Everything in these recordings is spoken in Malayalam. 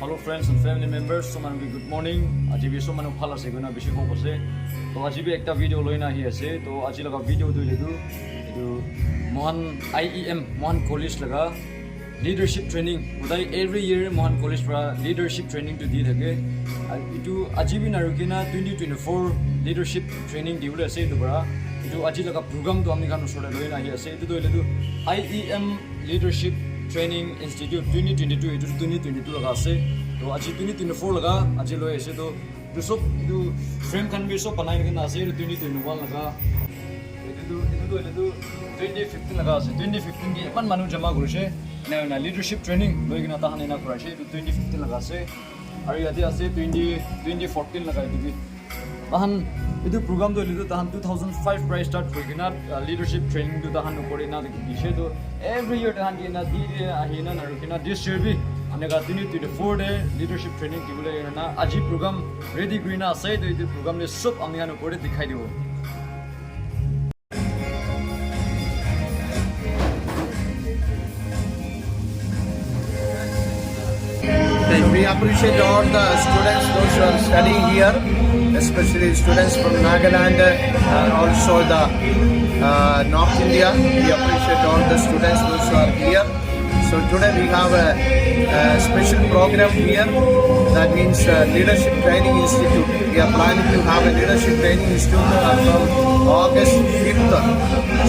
Hello friends and family members, so man good morning. Aji bi so manu phala se guna bishi hob ase. To aji bi ekta video loina hi ase. To aji laga video du ledu edu Mohan IEM Mohan College laga leadership training. Budai every year Mohan College pra leadership training to di thake. Edu aji bi narukina 2024 leadership training diule ase edu bara. Edu aji laga program to amni kan usole loina hi ase. Edu ledu IEM leadership Training Institute 2022 itu 2022 laga ase to aji 2024 laga aji loi ase to du sob du frame kan bi so banai na ase 2021 laga itu 2015 laga ase 2015 ki epan manu jama gorise na leadership training loi gina ta hanena kura ase 2015 laga ase aru yate ase 2014 laga itu tahan itu program to lidu tahan 2005 price start hoigina leadership training to tahan upore na dikise to every year tahan gina di ahina narukina this year bi anega 2024 day leadership training kibule na aji program ready grina sai to itu program le sob amigan upore dikhai dibo. We appreciate all the students those who are studying here, especially students from Nagaland and also the North India. We appreciate all the students those who are here. So today we have a special program here. That means Leadership Training Institute. We are planning to have a Leadership Training Institute from August 5th.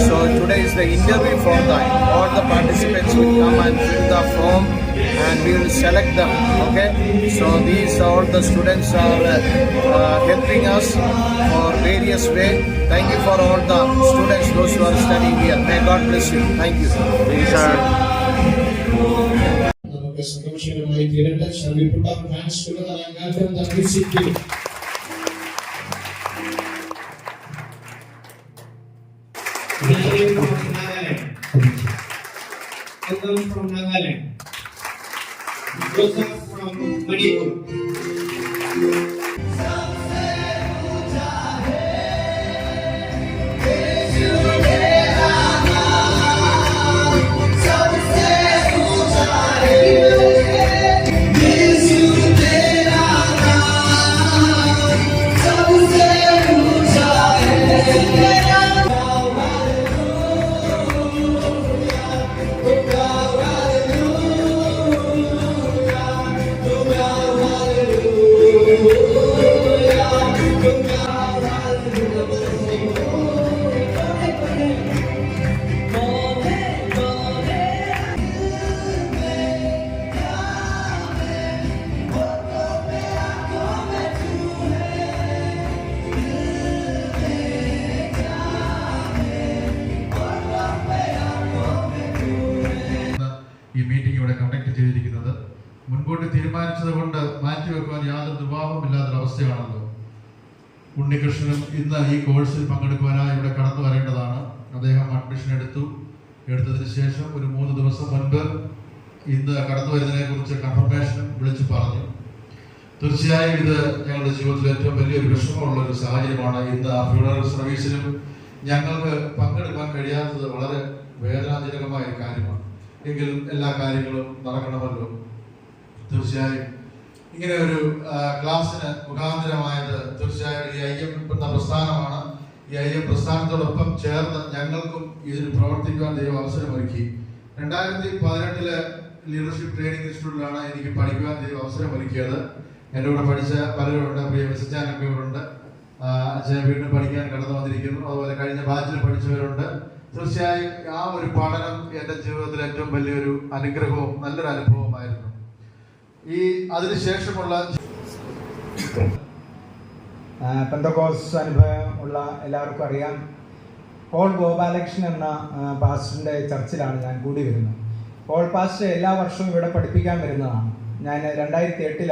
So today is the interview for that. All the participants will come and fill the form and we will select them. Okay. So these all the students are helping us for various ways. Thank you for all the students those who are studying here. May God bless you. Thank you. These are സന്തോഷകരമായി തീരട്ടെ. Shall we put our hands together and welcome the recipient? Welcome from Nagaland. Joseph from Manipur. ഈ മീറ്റിംഗ് ഇവിടെ കണ്ടക്ട് ചെയ്തിരിക്കുന്നത് മുൻകൂട്ടി തീരുമാനിച്ചതുകൊണ്ട് മാറ്റിവെക്കുവാൻ യാതൊരു നിർവാഹമില്ലാത്തൊരവസ്ഥയാണല്ലോ. ഉണ്ണികൃഷ്ണനും ഇന്ന് ഈ കോഴ്സിൽ പങ്കെടുക്കുവാനായി ഇവിടെ കടന്നു വരേണ്ടതാണ്. അദ്ദേഹം അഡ്മിഷൻ എടുത്തതിന് ശേഷം ഒരു 3 ദിവസം മുൻപ് ഇന്ന് കടന്നു വരുന്നതിനെ കുറിച്ച് കൺഫർമേഷൻ വിളിച്ചു പറഞ്ഞു. തീർച്ചയായും ഇത് ഞങ്ങളുടെ ജീവിതത്തിൽ ഏറ്റവും വലിയൊരു വിഷമമുള്ള ഒരു സാഹചര്യമാണ്. ഇന്ന് ആ ഫ്യൂണറൽ സർവീസിലും ഞങ്ങൾക്ക് പങ്കെടുക്കാൻ കഴിയാത്തത് വളരെ വേദനാജനകമായ ഒരു കാര്യമാണ്. എങ്കിലും എല്ലാ കാര്യങ്ങളും നടക്കണമല്ലോ. തീർച്ചയായും ഇങ്ങനെ ഒരു ക്ലാസ്സിന് മുഖാന്തരമായത് തീർച്ചയായും ഈ IEM എന്ന പ്രസ്ഥാനമാണ്. ഈ IEM പ്രസ്ഥാനത്തോടൊപ്പം ചേർന്ന് ഞങ്ങൾക്കും ഇതിൽ പ്രവർത്തിക്കുവാൻ ദൈവം അവസരമൊരുക്കി. 2018 ലീഡർഷിപ്പ് ട്രെയിനിങ് ഇൻസ്റ്റിറ്റ്യൂട്ടിലാണ് എനിക്ക് പഠിക്കുവാൻ ദൈവം അവസരമൊരുക്കിയത്. എൻ്റെ കൂടെ പഠിച്ച പലരുണ്ട്. പ്രിയ വിസച്ചാനൊക്കെ ഇവരുണ്ട്. അച്ഛനെ വീണ്ടും പഠിക്കാൻ കടന്നു വന്നിരിക്കുന്നു. അതുപോലെ കഴിഞ്ഞ ബാച്ചിൽ പഠിച്ചവരുണ്ട്. തീർച്ചയായും ആ ഒരു പഠനം എൻ്റെ ജീവിതത്തിൽ ഏറ്റവും വലിയൊരു അനുഗ്രഹവും നല്ലൊരു അനുഭവമായിരുന്നു. ഈ അതിനുശേഷമുള്ള പെന്തക്കോസ് അനുഭവം ഉള്ള എല്ലാവർക്കും അറിയാം. പോൾ ഗോപാലകൃഷ്ണൻ എന്ന പാസ്റ്ററിൻ്റെ ചർച്ചിലാണ് ഞാൻ കൂടി വരുന്നത്. പോൾ പാസ്റ്റർ എല്ലാ വർഷവും ഇവിടെ പഠിപ്പിക്കാൻ വരുന്നതാണ്. ഞാൻ 2008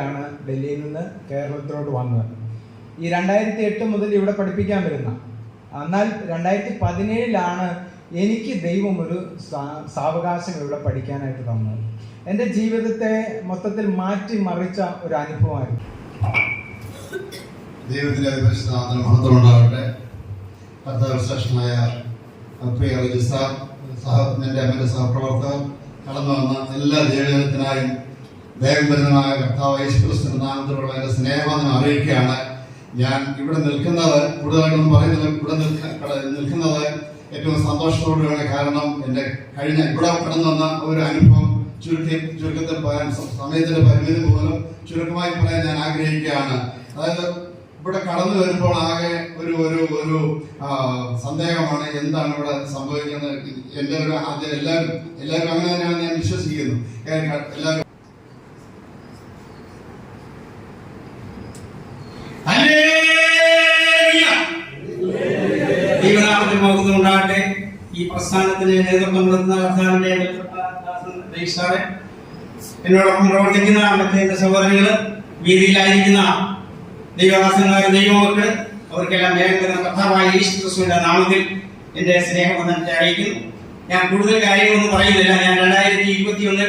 ഡൽഹിയിൽ നിന്ന് കേരളത്തിലോട്ട് വന്നത്. ഈ 2008 മുതൽ ഇവിടെ പഠിപ്പിക്കാൻ വരുന്ന, എന്നാൽ 2017 എനിക്ക് ദൈവം ഒരു സാവകാശം ഇവിടെ പഠിക്കാനായിട്ട് തന്നത്. എൻ്റെ ജീവിതത്തെ മൊത്തത്തിൽ മാറ്റിമറിച്ച ഒരു അനുഭവമായിരുന്നു. ദൈവത്തിന്റെ പരിശുദ്ധനാമത്തിന് മഹത്വം ഉണ്ടാവട്ടെ. കർത്തവ്യശ്രേഷ്ഠനായ പ്രിയ രജിസ്ട്രാർ, എൻ്റെ സഹപ്രവർത്തകർ, കടന്നു വന്ന എല്ലാ ദൈവജനത്തിനായും വേഗം വരുന്നതായ കർത്താവ് യേശുക്രിസ്തുവിന്റെ നാമത്തിലുള്ള എൻ്റെ സ്നേഹം അറിയിക്കുകയാണ്. ഞാൻ ഇവിടെ നിൽക്കുന്നത് കൂടുതലായിട്ടൊന്നും പറയുന്നില്ല. ഇവിടെ നിൽക്കുന്നത് ഏറ്റവും സന്തോഷത്തോടെയാണ്. കാരണം എൻ്റെ കഴിഞ്ഞ ഇവിടെ കടന്നു വന്ന ഒരു അനുഭവം ചുരുക്കത്തിൽ പറയാൻ സമയത്തിന്റെ പരിമിതി പോലും ചുരുക്കമായി പറയാൻ ഞാൻ ആഗ്രഹിക്കുകയാണ്. അതായത് ഇവിടെ കടന്നു വരുമ്പോൾ ആകെ ഒരു ഒരു ഒരു സന്ദേഹമാണ്, എന്താണ് ഇവിടെ സംഭവിക്കുന്നത്. എൻ്റെ ഒരു ആദ്യം എല്ലാവരും അങ്ങനെ തന്നെയാണ് ഞാൻ വിശ്വസിക്കുന്നു. എല്ലാവരും ദൈവനാമത്തിൽ മഹത്വം ഉണ്ടാകട്ടെ. ഈ പ്രസ്ഥാനത്തിന് നേതൃത്വം കൊടുക്കുന്ന കർത്താവിന്റെ സാറെ, എന്നോടൊപ്പം പ്രവർത്തിക്കുന്ന മറ്റേ സഹോദരങ്ങള്, വീതിയിലായിരിക്കുന്ന ദൈവദാസന്മാരും ദൈവമക്കള്, അവർക്കെല്ലാം വേഗം വരുന്ന കർത്താവായ യേശുക്രിസ്തുവിന്റെ നാമത്തിൽ എന്റെ സ്നേഹവന്ദനത്തെ അറിയിക്കുന്നു. ഞാൻ കൂടുതൽ കാര്യങ്ങളൊന്നും പറയുന്നില്ല. ഞാൻ 2021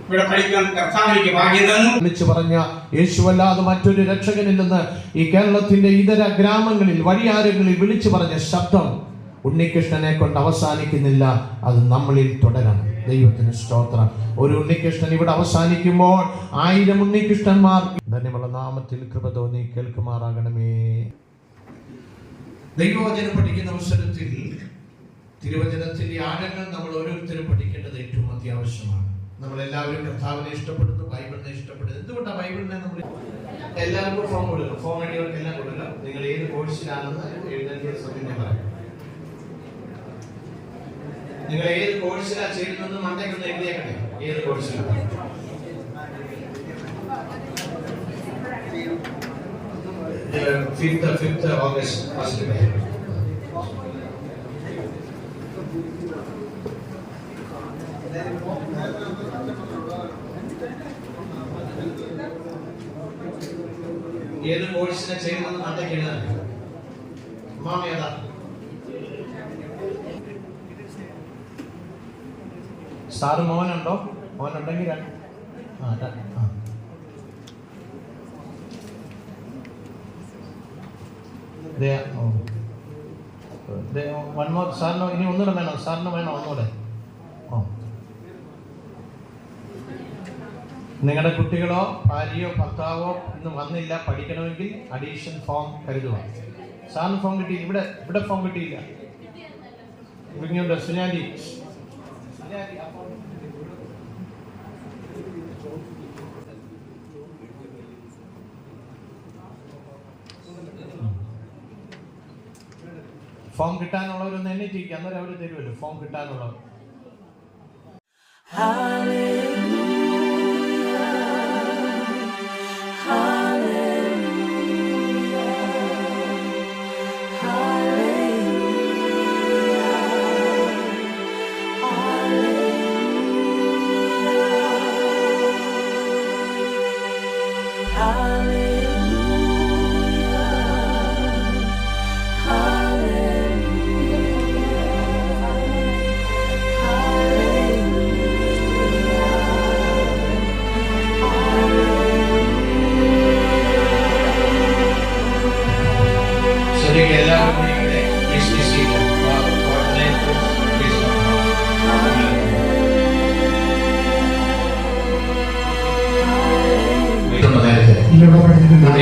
ഇവിടെ പഠിക്കാൻ കർത്താവിലേക്ക് ഭാഗ്യം തന്നു. വിളിച്ചു പറഞ്ഞ യേശുവല്ലാതെ മറ്റൊരു രക്ഷകനില്ലെന്ന് ഈ കേരളത്തിന്റെ ഇതര ഗ്രാമങ്ങളിൽ വഴിയാരങ്ങളിൽ വിളിച്ചു പറഞ്ഞ ശബ്ദം ഉണ്ണികൃഷ്ണനെ കൊണ്ട് അവസാനിക്കുന്നില്ല. അത് നമ്മളിൽ തുടരണം. ദൈവത്തിന് സ്തോത്രം. ഒരു ഉണ്ണികൃഷ്ണൻ ഇവിടെ അവസാനിക്കുമ്പോൾ 1000 ഉണ്ണികൃഷ്ണന്മാർ ധന്യമുള്ള നാമത്തിൽ കൃപ തോന്നി കേൾക്കുമാറാകണമേ. ദൈവവചനം പഠിക്കുന്ന അവസരത്തിൽ തിരുവചനത്തിന്റെ ആഴങ്ങൾ നമ്മൾ ഓരോരുത്തരും പഠിക്കേണ്ടത് ഏറ്റവും അത്യാവശ്യമാണ്. നമ്മളെല്ലാവരും കർത്താവിനെ ഇഷ്ടപ്പെടുന്നു, ബൈബിളിനെ ഇഷ്ടപ്പെടുന്നു. എന്തുകൊണ്ടാണ് ബൈബിളിനെ നമ്മൾ എല്ലാവർക്കും ഫോം കൊടുക്കുക? ഫോം വേണ്ടിയവർക്കെല്ലാം കൊടുക്കുക. നിങ്ങൾ ഏത് കോഴ്സിലാണെന്ന് എഴുതേണ്ട സമയം ഞാൻ പറയാം. നിങ്ങൾ ഏത് കോഴ്സിലാണ് ചേരുന്നത് മണ്ടയ്ക്കൊന്ന് എഴുതിയേക്കണേ. ഏത് കോഴ്സിലാണ്? Fifth August first day. ഏത് കോഴ്സിനെ ചെയ്യുന്നത് മണ്ടയ്ക്ക് എഴുതാൻ? മാമ ഏതാ? സാറ് മോനുണ്ടോ? മോനുണ്ടെങ്കിൽ സാറിന് ഇനി ഒന്നുകൂടെ വേണോ? സാറിന് വേണോ ഒന്നുകൂടെ? നിങ്ങളുടെ കുട്ടികളോ ഭാര്യയോ ഭർത്താവോ ഇന്ന് വന്നില്ല, പഠിക്കണമെങ്കിൽ അഡീഷൻ ഫോം കരുതുക. സാറിന് ഫോം കിട്ടിയില്ല? ഇവിടെ ഫോം കിട്ടിയില്ല. സുനാലി ഫോം കിട്ടാനുള്ളവരൊന്ന് എണ്ണിച്ചിരിക്കുക. അന്നേരം അവർ തരുമല്ലോ ഫോം കിട്ടാനുള്ളവർ.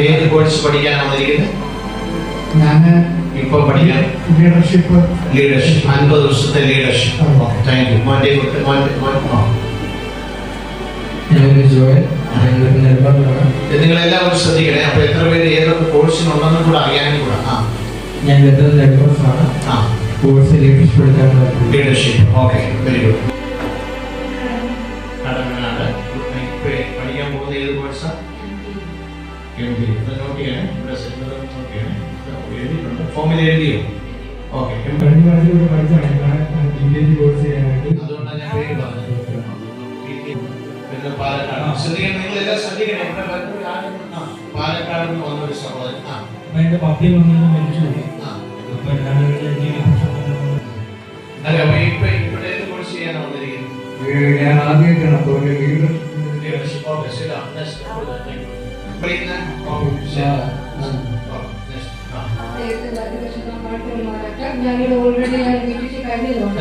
ഏത് കോഴ്സ് പഠിക്കാനാണ് വന്നിരിക്കുന്നത്? ഞാൻ ഇപ്പൊ പഠിക്കാൻ ലീഡർഷിപ്പ് 50 ദിവസത്തെ ലീഡർഷിപ്പ്. Thank you. നിങ്ങളെല്ലാവരും ശ്രദ്ധിക്കണേ. അപ്പൊ എത്ര പേര് ഏതൊക്കെ കോഴ്സിനുണ്ടെന്നും കൂടെ അറിയാനും കൂടെ. ഞാൻ കോഴ്സ് ലീഡർഷിപ്പ് എടുക്കാനുള്ള ലീഡർഷിപ്പ്. Okay, very good. പഠിക്കാൻ പോകുന്ന ഏത് കോഴ്സാ? ഫോമിൽ എഴുതിയോ? ഓക്കെ. അതുകൊണ്ടാണ് ഞാൻ പേര് പറഞ്ഞത്. പിന്നെ പാലക്കാട് ശ്രദ്ധിക്കണം. നിങ്ങളെല്ലാം ശ്രദ്ധിക്കണേ. പാലക്കാട് നിന്ന് വന്നൊരു സഹോദരൻ. എന്റെ പപ്പി വന്നത് മരിച്ചു. അതെ, അപ്പൊ ഇവിടെ ഏത് കോഴ്സ് ചെയ്യാനാണ് വന്നിരിക്കുന്നത്? ഞാൻ ആദ്യമായിട്ടാണ് ഞങ്ങൾ ഓൾറെഡി വീട്ടിൽ കഴിഞ്ഞതുകൊണ്ട്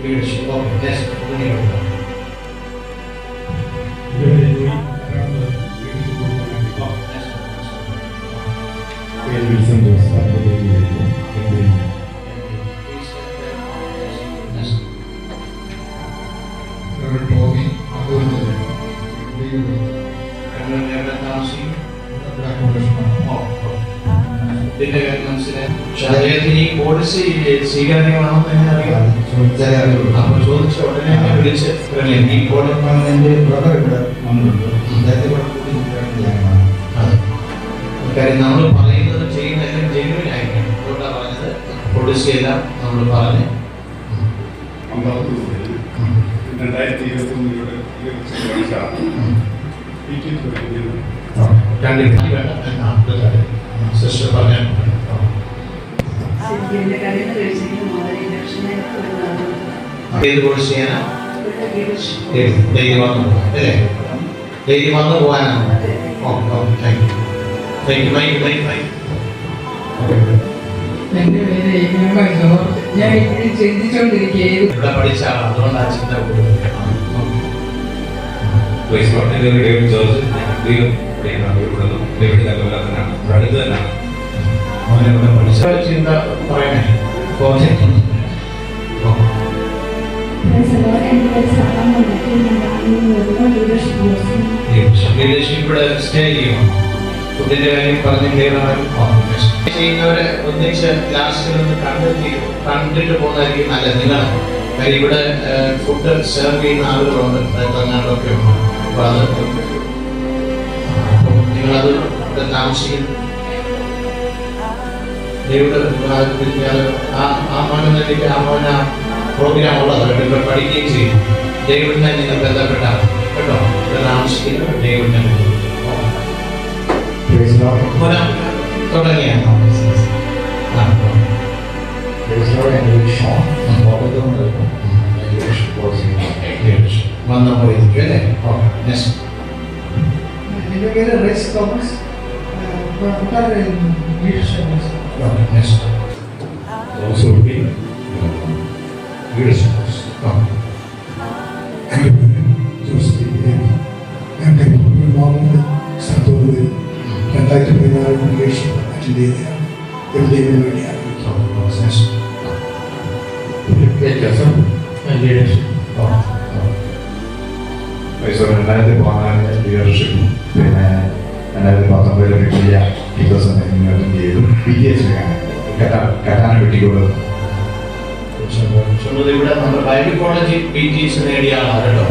leadership. Okay, yes, അദ്ദേഹത്തിന് ഈ പോളിസി സ്വീകാര്യമാണെന്ന് എങ്ങനെ അറിയാം? അപ്പൊ ചോദിച്ച ഉടനെ എന്നെ വിളിച്ച് ഈ എൻ്റെ ബ്രദർ ഇവിടെ വന്നിട്ടുണ്ട്. കാര്യം നമ്മൾ പറയുന്നത് ചെയ്യുന്ന എല്ലാം ജെന്യൂൻ ആയിരിക്കണം. അതുകൊണ്ടാണ് പറഞ്ഞത് പോളിസി എല്ലാം നമ്മൾ പറഞ്ഞ് 2021 സിസ്റ്റർ പറഞ്ഞാൽ ഏത് കോഴ്സ് ചെയ്യാനാ? ഡെയിലി വന്നു പോകാം അല്ലേ? ഡെയിലി വന്നു പോകാനാണ്. എന്റെ പേര് ഞാൻ ഇപ്പോഴും ചിന്തിച്ചോണ്ടിരിക്കുകയായിരുന്നു. ഇവിടെ പഠിച്ച ആളാണ്, അതുകൊണ്ട് ആ ചിന്ത ചിന്ത പറയണേ. ലീഡർഷിപ്പ് ഇവിടെ സ്റ്റേ ചെയ്യണം. ഫുഡിന്റെ കാര്യം പറഞ്ഞ് ചെയ്യുന്നവരെ ഒന്നിച്ച് ലാസ്റ്റിൽ ഒന്ന് കണ്ടിട്ട് പോകുന്നതായിരിക്കും നല്ലത്. നിങ്ങൾ കാര്യം ഇവിടെ ഫുഡ് സെർവ് ചെയ്യുന്ന ആളുകളുണ്ട്, തമിഴ്നാടൊക്കെ ഉണ്ട്. അപ്പൊ അത് നിങ്ങളത് ഇവിടെ താമസിക്കുന്നു. ആ മോനെ പ്രോഗ്രാം ഉള്ളത് ഇവിടെ പഠിക്കുകയും ചെയ്യും. ഡേവിഡിനെ നിങ്ങൾ ബന്ധപ്പെട്ടാൽ കേട്ടോ, ഇവിടെ താമസിക്കുന്നു. ഡേവിഡിനെ തുടങ്ങിയാണ് വന്ന പോയിരിക്കും അല്ലേ? എന്റെ പേര് റെസ് തോമസ്. ലീഡർഷിപ്പ് പിന്നെ 2019 വിക്ടോറിയ ടീച്ചേഴ്സ് ചെയ്തു. PTH കറ്റാന വെട്ടിക്കൊടുത്തു. ഇവിടെ നമ്മുടെ ബൈബിൾ കോളേജ് PTH നേടിയ ആളാണല്ലോ.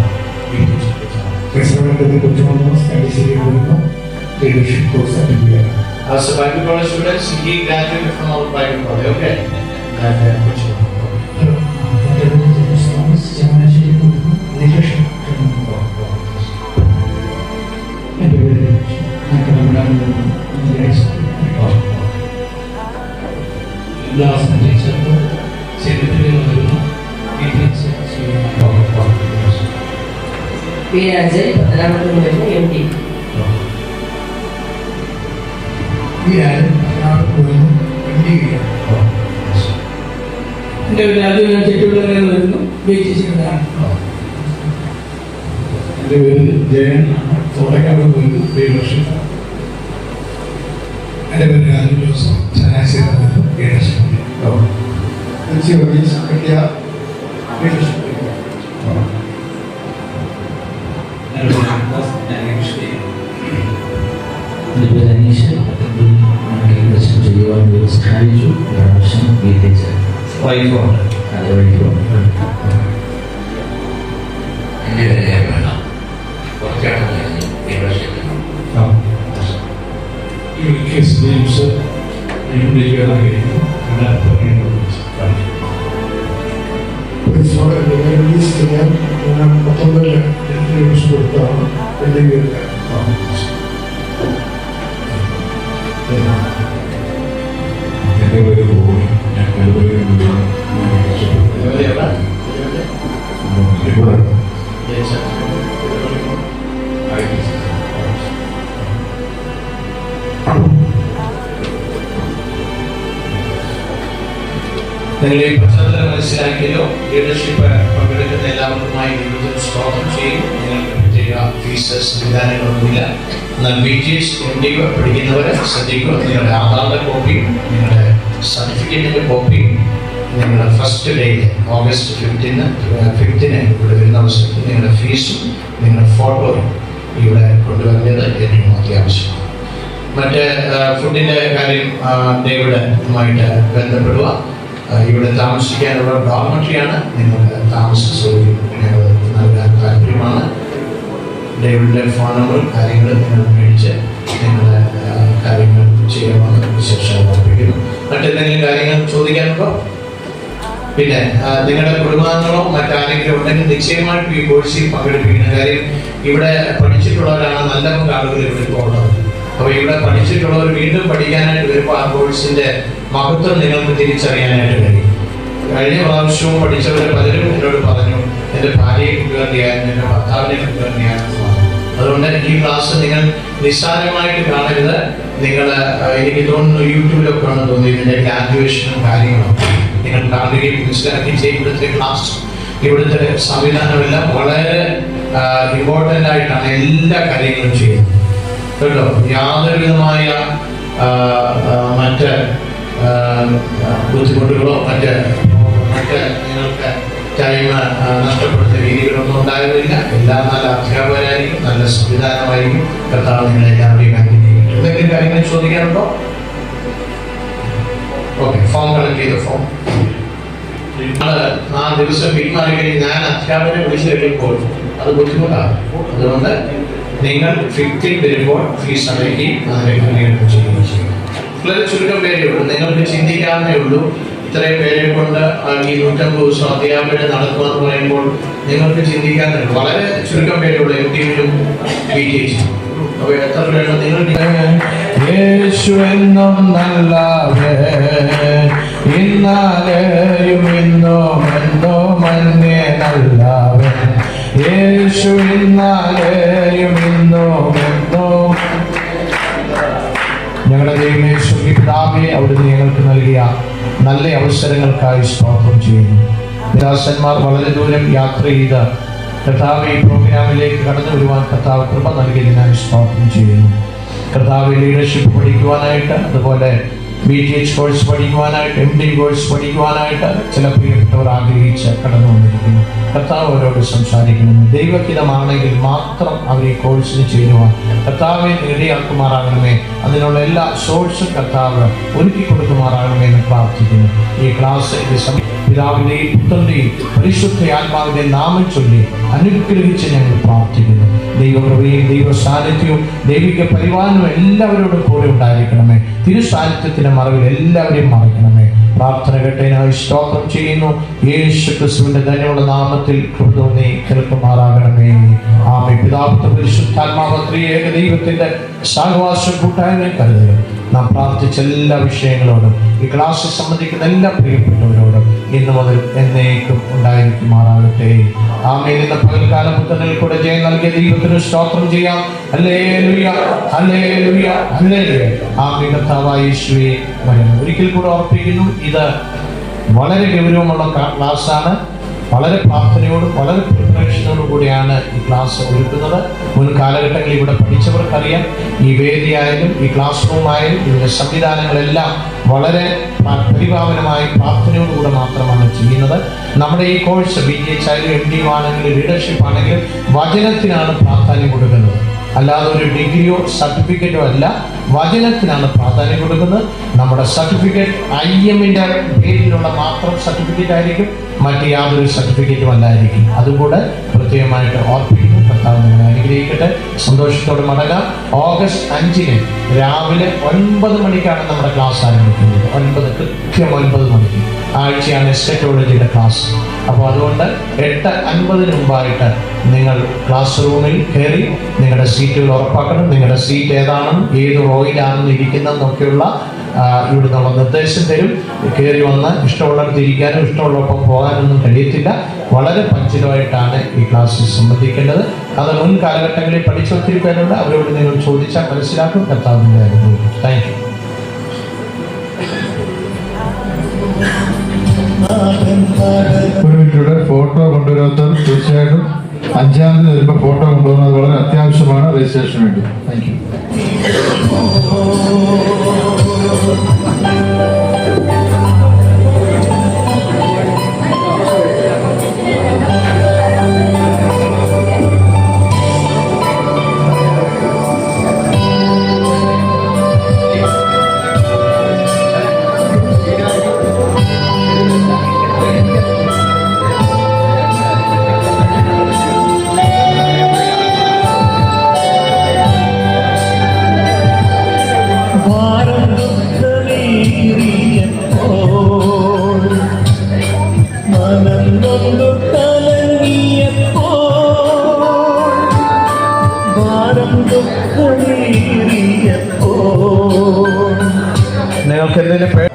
As a Bible college student, he graduated from our Bible college. Okay. പേര് പത്തനാപുരത്ത് വരുന്ന MD. എന്റെ പേര് ആദ്യം ഞാൻ ചെട്ടിവിളയിൽ വരുന്നു. എൻ്റെ പേര് ജയൻ, തോടക്കാട് പോയിരുന്നു. ലീഡർഷിപ്പ്. എൻ്റെ പേര് രാജു ജോസഫ്, ചങ്ങനാശ്ശേരി ലീഡർഷിപ്പ്. എൻ്റെ പേര് അനീഷ്. ലീഡർഷിപ്പ് ചെയ്യുവാൻ സാധിച്ചു. വർഷം വീട്ടിച്ച് വൈഫോണ്ട് അത് വൈഫോണ്ട്. എൻ്റെ പേര് വേണം കുറച്ചാണ് ലീഡർഷിപ്പ്. ഈ കേസ് ജെയിംസ് കൊടുത്താണ് എൻ്റെ പേര്. എൻ്റെ പേര് പോയി. ഞാൻ നിങ്ങൾ ഈ പശ്ചാത്തലം മനസ്സിലാക്കിയല്ലോ. ലീഡർഷിപ്പ് പങ്കെടുക്കുന്ന എല്ലാവർക്കുമായി ദൈവത്തിന് സ്തോത്രം ചെയ്യും. നിങ്ങൾക്ക് പ്രത്യേക ഫീസ് സംവിധാനങ്ങളൊന്നുമില്ല. എന്നാൽ BTS MD പഠിക്കുന്നവരെ ശ്രദ്ധിക്കുക. നിങ്ങളുടെ ആധാറിന്റെ കോപ്പിയും നിങ്ങളുടെ സർട്ടിഫിക്കറ്റിന്റെ കോപ്പിയും നിങ്ങളുടെ ഫസ്റ്റ് ഡേയിൽ ഓഗസ്റ്റ് 5-ന് ഇവിടെ വരുന്ന അവസരത്തിൽ നിങ്ങളുടെ ഫീസും നിങ്ങളുടെ ഫോട്ടോയും ഇവിടെ കൊണ്ടുവരേണ്ടത് ഏറ്റവും അത്യാവശ്യമാണ്. മറ്റ് ഫുഡിൻ്റെ കാര്യം ഡേവിഡുമായിട്ട് ബന്ധപ്പെടുക. ഇവിടെ താമസിക്കാനുള്ള ഡോർമെട്രിയാണ്. നിങ്ങൾക്ക് താമസ സൗകര്യം ഞങ്ങൾ നൽകാൻ താല്പര്യമാണ്. ഡേവിഡിൻ്റെ ഫോൺ നമ്പറും കാര്യങ്ങളും നിങ്ങൾ മേടിച്ച് നിങ്ങളുടെ കാര്യങ്ങൾ ചെയ്യണമെന്ന് വിശേഷം ഓർപ്പിക്കുന്നു. മറ്റെന്തെങ്കിലും കാര്യങ്ങൾ ചോദിക്കാനുണ്ടോ? പിന്നെ നിങ്ങളുടെ കുടുംബാംഗങ്ങളോ മറ്റാരെങ്കിലും ഉണ്ടെങ്കിൽ നിശ്ചയമായിട്ടും ഈ കോഴ്സിൽ പങ്കെടുപ്പിക്കുന്ന കാര്യം ഇവിടെ പഠിച്ചിട്ടുള്ളവരാണ് നല്ല ആളുകൾ ഇവിടെ പോകുന്നത്. അപ്പോൾ ഇവിടെ പഠിച്ചിട്ടുള്ളവർ വീണ്ടും പഠിക്കാനായിട്ട് വരുമ്പോൾ ആ കോഴ്സിന്റെ മഹത്വം നിങ്ങൾക്ക് തിരിച്ചറിയാനായിട്ട് കഴിയും. കഴിഞ്ഞ പ്രാവശ്യവും പഠിച്ചവർ പലരും എന്നോട് പറഞ്ഞു, എൻ്റെ ഭാര്യയെ കൊണ്ടുവരേണ്ടിയായിരുന്നു, എൻ്റെ ഭർത്താവിനെ കൊണ്ടുവരേണ്ടിയായിരുന്നു. അതുകൊണ്ട് ഈ ക്ലാസ് നിങ്ങൾ നിസ്സാരമായിട്ട് കാണരുത്. നിങ്ങൾ എനിക്ക് തോന്നുന്നു യൂട്യൂബിലൊക്കെ ആണ് തോന്നി ഇതിൻ്റെ ഗ്രാജുവേഷനും കാര്യങ്ങളും നിങ്ങൾ കാണുകയും മനസ്സിലാക്കുകയും ചെയ്യും. ഇവിടുത്തെ ക്ലാസ്, ഇവിടുത്തെ സംവിധാനമെല്ലാം വളരെ ഇമ്പോർട്ടൻ്റ് ആയിട്ടാണ് എല്ലാ കാര്യങ്ങളും ചെയ്യുന്നത് കേട്ടോ. യാതൊരു വിധമായ മറ്റ് ബുദ്ധിമുട്ടുകളോ മറ്റ് നിങ്ങൾക്ക് ടൈം നഷ്ടപ്പെടുന്ന രീതികളൊന്നും ഉണ്ടാകുന്നില്ല. എല്ലാം നല്ല അധ്യാപകരായിരിക്കും, നല്ല സംവിധാനമായിരിക്കും. കർത്താവ് നിങ്ങളെ എല്ലാവരെയും അനുഗ്രഹിക്കട്ടെ. എന്തെങ്കിലും കാര്യങ്ങൾ ചോദിക്കാനുണ്ടോ? ഓക്കെ, ഫോം കളക്ട് ചെയ്ത ഫോം. ആ ദിവസം പിന്മാറി കഴിഞ്ഞ് ഞാൻ അധ്യാപകനെ വിളിച്ചു കഴിയുമ്പോൾ അത് ബുദ്ധിമുട്ടാണ്. അതുകൊണ്ട് നിങ്ങൾ 15 വരുമ്പോൾ ഫീസ് അടയ്ക്കുകയും അതിനെ ക്രമീകരണം ചെയ്യുകയും ചെയ്യും. വളരെ ചുരുക്കം പേരേ ഉള്ളൂ. നിങ്ങൾക്ക് ചിന്തിക്കാവുന്നേ ഉള്ളൂ. ഇത്രയും പേരെ കൊണ്ട് ഈ 150 ദിവസം അധ്യാപകരെ നടത്തുമെന്ന് പറയുമ്പോൾ നിങ്ങൾക്ക് ചിന്തിക്കാവുന്നേ ഉള്ളൂ. വളരെ ചുരുക്കം പേരേ ഉള്ളൂ MTയിലും BTയിലും. അപ്പോൾ എത്ര പേരുണ്ട് നിങ്ങൾ? യേശു എന്നും നല്ലവൻ, ഇന്നാലെയും ഇന്നും എന്നും അന്യേ നല്ലവൻ. യേശു ഇന്നാലെയും ഇന്നും എന്നും. ഞങ്ങളുടെ ദൈവമേ, സ്വർഗ്ഗീയ പിതാവേ, അവിടുന്ന് ഞങ്ങൾക്ക് നൽകിയ നല്ല അവസരങ്ങൾക്കായി സ്തോത്രം ചെയ്യുന്നു. ദാസന്മാർ വളരെ ദൂരം യാത്ര ചെയ്ത് കർത്താവ് ഈ പ്രോഗ്രാമിലേക്ക് കടന്നു വരുവാൻ കർത്താവ് കൃപ നൽകിയതിനായി സ്തോത്രം ചെയ്യുന്നു. കർത്താവ് ലീഡർഷിപ്പ് പഠിക്കുവാനായിട്ട്, അതുപോലെ BTH കോഴ്സ് പഠിക്കുവാനായിട്ട്, MD കോഴ്സ് പഠിക്കുവാനായിട്ട് ചില പ്രിയപ്പെട്ടവർ ആഗ്രഹിച്ച് കടന്നു വന്നിരിക്കുന്നു. കർത്താവ് അവരോട് സംസാരിക്കുന്നു. ദൈവഹിതമാണെങ്കിൽ മാത്രം അവർ ഈ കോഴ്സിന് ചേരുവാൻ കർത്താവെ ഇടയാക്കുമാറാകണമേ. അതിനുള്ള എല്ലാ സോഴ്സും കർത്താവ് ഒരുക്കി കൊടുക്കുമാറാകണമേ എന്ന് പ്രാർത്ഥിക്കുന്നു. ഈ ക്ലാസ് പിതാവിന്റെയും പുത്രന്റെയും പരിശുദ്ധ ആത്മാവിന്റെയും നാമം ചൊല്ലി അനുഗ്രഹിച്ച് ഞങ്ങൾ പ്രാർത്ഥിക്കുന്നു. ദൈവകൃപയും ദൈവ സാന്നിധ്യവും ദൈവിക പരിപാലനവും എല്ലാവരോടും കൂടെ ഉണ്ടായിരിക്കണമേ. തിരുസാന്നിധ്യത്തിന്റെ മറവിൽ എല്ലാവരെയും മറയ്ക്കണമേ. പ്രാർത്ഥന കേട്ടതിനായി സ്തോത്രം ചെയ്യുന്നു. യേശു ക്രിസ്തുവിന്റെ ധന്യമുള്ള നാമത്തിൽ കൃപ തോന്നി കേൾക്കുമാറാകണമേ. ആമേൻ. പിതാപുത്ര പരിശുദ്ധാത്മാവ് ത്രിയേക ദൈവത്തിന്റെ സഹവാസം കൂട്ടായ്മയും കരുതുക. നാം പ്രാർത്ഥിച്ച എല്ലാ വിഷയങ്ങളോടും ഈ ക്ലാസ്സിൽ സംബന്ധിക്കുന്ന എല്ലാ പ്രിയപ്പെട്ടവരോടും ഇന്നു മുതൽ എന്നേക്കും ഉണ്ടായിരിക്കുമാറാകട്ടെ. ആമേൻ. ഇന്ന് പകൽക്കാല പുത്രനിൽ കൂടെ ജയം നൽകിയ ദൈവത്തിന് സ്തോത്രം ചെയ്യാം. Hallelujah, hallelujah, hallelujah. ആമേൻ. കർത്താവായ യേശുവേ വരണം. ഒരിക്കൽ കൂടെ ഓർപ്പിക്കുന്നു, ഇത് വളരെ ഗൗരവമുള്ള ക്ലാസ്സാണ്. വളരെ പ്രാർത്ഥനയോടും വളരെ പ്രിപ്പറേഷനോടും കൂടിയാണ് ഈ ക്ലാസ് ഒരുക്കുന്നത്. മുൻ കാലഘട്ടങ്ങളിൽ ഇവിടെ പഠിച്ചവർക്കറിയാം, ഈ വേദിയായാലും ഈ ക്ലാസ് റൂമായാലും ഇതിൻ്റെ സംവിധാനങ്ങളെല്ലാം വളരെ പരിപാവനമായി പ്രാർത്ഥനയോടുകൂടെ മാത്രമാണ് ചെയ്യുന്നത്. നമ്മുടെ ഈ കോഴ്സ് BTH ആയാലും MD ആണെങ്കിലും ലീഡർഷിപ്പ് ആണെങ്കിലും വചനത്തിനാണ് പ്രാധാന്യം കൊടുക്കുന്നത്. അല്ലാതെ ഒരു ഡിഗ്രിയോ സർട്ടിഫിക്കറ്റോ അല്ല, വചനത്തിനാണ് പ്രാധാന്യം കൊടുക്കുന്നത്. നമ്മുടെ സർട്ടിഫിക്കറ്റ് IMന്റെ പേരിലുള്ള മാത്രം സർട്ടിഫിക്കറ്റ് ആയിരിക്കും, മറ്റ് യാതൊരു സർട്ടിഫിക്കറ്റും അല്ലായിരിക്കും. അതുകൂടെ പ്രത്യേകമായിട്ട് ഓർപ്പിക്കുന്നു. കർത്താവ് നിങ്ങളെ അനുഗ്രഹിക്കട്ടെ. സന്തോഷത്തോടെ മടങ്ങാം. ഓഗസ്റ്റ് 5-ന് രാവിലെ 9 മണിക്കാണ് നമ്മുടെ ക്ലാസ് ആരംഭിക്കുന്നത്. കൃത്യം 9 മണിക്ക് ആഴ്ചയാണ് എസ്റ്റേറ്റോളജിയുടെ ക്ലാസ്. അപ്പോൾ അതുകൊണ്ട് 8:50 മുമ്പായിട്ട് നിങ്ങൾ ക്ലാസ് റൂമിൽ കയറി നിങ്ങളുടെ സീറ്റുകൾ ഉറപ്പാക്കണം. നിങ്ങളുടെ സീറ്റ് ഏതാണെന്നും ഏത് റോയിലാണെന്ന് ഇരിക്കുന്നതെന്നൊക്കെയുള്ള ഇവിടെ നമ്മൾ നിർദ്ദേശം തരും. കയറി വന്ന് ഇഷ്ടമുള്ളിടത്ത് ഇരിക്കാനും ഇഷ്ടമുള്ളപ്പം പോകാനൊന്നും കഴിയത്തില്ല. വളരെ പഞ്ചിതമായിട്ടാണ് ഈ ക്ലാസ്സിൽ സംബന്ധിക്കേണ്ടത്. അത് മുൻ കാലഘട്ടങ്ങളിൽ പഠിച്ച ഒത്തിരി പേരുണ്ട്. അവരോട് നിങ്ങൾ ചോദിച്ചാൽ മനസ്സിലാക്കും. കർത്താവിൻ്റെ അനുഭവം. Thank you. ഒരു മിനിറ്റൂടെ ഫോട്ടോ കൊണ്ടുവരാത്തവർ തീർച്ചയായിട്ടും 5-ാം തീയതി വരുമ്പോൾ ഫോട്ടോ കൊണ്ടുവരുന്നത് വളരെ അത്യാവശ്യമാണ് രജിസ്ട്രേഷന് വേണ്ടി. Thank you. നിങ്ങൾക്ക് എന്തെങ്കിലും